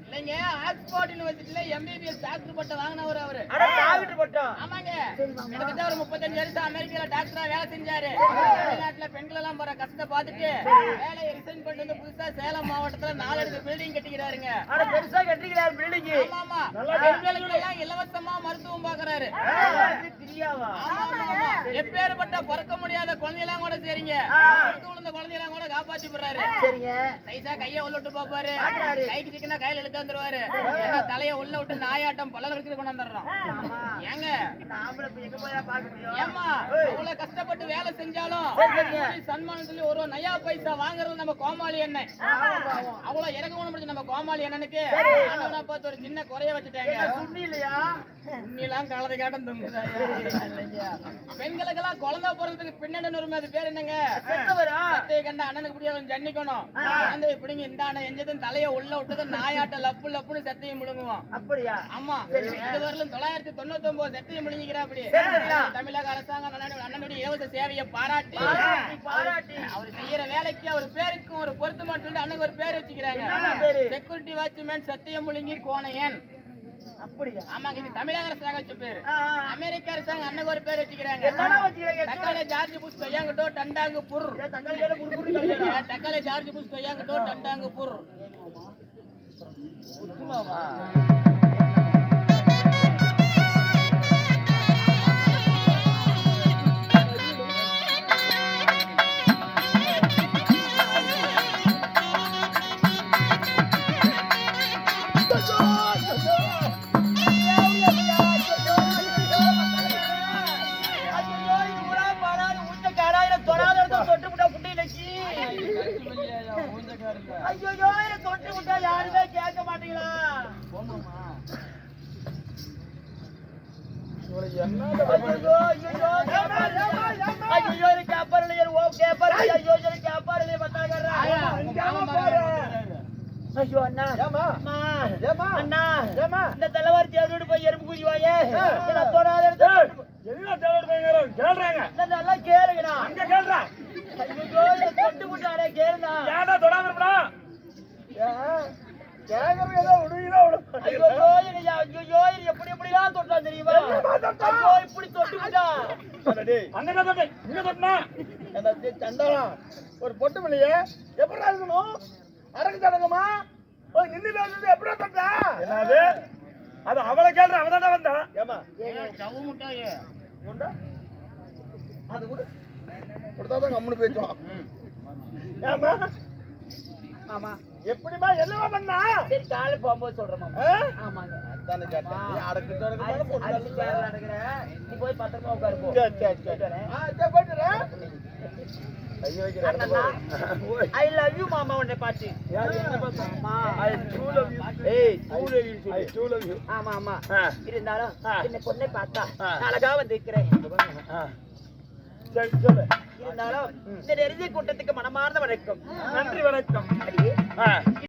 இல்லைங்க Oxford யூனிவர்சிட்டில MBBS doctor பட்டம் வாங்கினவர் அவரு. டாக்டர் பட்டம்? ஆமாங்க. கிட்டத்தட்ட ஒரு 35 வருஷம் அமெரிக்கால டாக்டரா வேலை செஞ்சாரு. தமிழ்நாட்டுல பெண்கள் எல்லாம் போற கஷ்டத்தை பார்த்துட்டு வேலையை ரிசைன் பண்ணிட்டு வந்து புதுசா சேலம் மாவட்டத்துல 4 அடுக்கு பில்டிங் கட்டிக்கிறாருங்க. பெருசா கட்டிக்கிறாரு பில்டிங். ஆமா பெண்களுக்கு எல்லாம் இலவசமா மருத்துவம் பாக்குறாரு. எப்பேற்பட்ட பிறக்க முடியாத குழந்தையெல்லாம் கூட சரிங்க. உள்ள குழந்தையெல்லாம் கூட காப்பாத்தி போடுறாரு. சைஸா கைய உள்ள விட்டு பாப்பாரு. கைக்கு சிக்கனா கையில எடுத்து வந்துருவாரு. தலைய உள்ள விட்டு நாயாட்டம் பல இருக்குது கொண்டு வந்துடுறோம். ஏங்க ஏமா இவ்வளவு கஷ்டப்பட்டு வேலை செஞ்சாலும் சன்மானம் சொல்லி ஒரு நயா பைசா வாங்குறது நம்ம கோமாளி எண்ணெய். அவ்வளவு இறங்கணும் முடிஞ்சு நம்ம கோமாளி எண்ணனுக்கு பார்த்து ஒரு சின்ன குறைய வச்சுட்டாங்க. கலதை காட்டம் தூங்குதா? பெண்களுக்கெல்லாம் குழந்தை பிறந்ததுக்கு பின்னணி அது பேர் என்னங்க? கண்ட அண்ணனுக்கு பிடிக்கும் ஜன்னிக்கணும். குழந்தை பிடிங்க இந்த அண்ணன் எஞ்சதும் தலைய உள்ள விட்டது நாயாட்ட லப்பு லப்புன்னு செத்தையும் முழுங்குவோம். அப்படியா? ஆமா. இது வரலும் 999 செத்தையும் முழுங்கிக்கிறா. அப்படி தமிழக அரசாங்கம் அண்ணனுடைய இலவச சேவையை பாராட்டி அவர் செய்யற வேலைக்கு அவர் பேருக்கும் ஒரு பொருத்தமா சொல்லிட்டு அண்ணனுக்கு ஒரு பேர் வச்சுக்கிறாங்க. செக்யூரிட்டி வாட்ச்மேன் சத்தியம் முழுங்கி கோணையன். அப்படியா? ஆமாங்க. இது தமிழக அரசாங்கம் வச்ச பேரு. அமெரிக்க அரசாங்கம் அண்ணனுக்கு ஒரு பேர் வச்சுக்கிறாங்க. தக்காளி ஜார்ஜ் புஷ் கையாங்கிட்டோ டண்டாங்கு புர். தக்காளி ஜார்ஜ் புஷ் கையாங்கிட்டோ டண்டாங்கு புர். தொட்டு விட்டா யாருமே கேட்க மாட்டீங்களா? இந்த தலைவர் தேர்வோடு போய் எறும்பு குதிவாயே எல்லாம் கேளுங்கண்ணா. அங்க கேள்றா. ஐயோ தொட்டு விட்டாரே கேளுண்ணா. ஏடா தொடாம இருப்பா. எப்படி எப்படிலாம் தொட்டா தெரியுமா? இப்படி தொட்டுக்கிட்டா ஒரு பொட்டு இல்லையே எப்படி இருக்கணும்? அரங்கு தடங்கம்மா நின்று பேசுறது எப்படி தொட்டா? என்னது அது அவளை கேள்ற அவதான் வந்தா. ஏமா சவு முட்டாயே அது கூட கொடுத்தாதான் கம்முன்னு பேசுவான். ஏமா ஆமா எப்படிமா என்னவா பண்ணா? சரி காலை போகும்போது சொல்றேன். ஆமாங்க அதானே கேட்டேன். நீ போய் பத்திரமா உட்காரு போ. சரி போயிட்டுறேன். I love you மாமா. உன்னை பாத்து ஆமா ஆமா இருந்தாலும் என்ன பொண்ணை பார்த்தா அழகா வந்து இருக்கிறேன். இருந்தாலும் இந்த நெருங்கிய கூட்டத்துக்கு மனமார்ந்த வணக்கம். நன்றி வணக்கம்.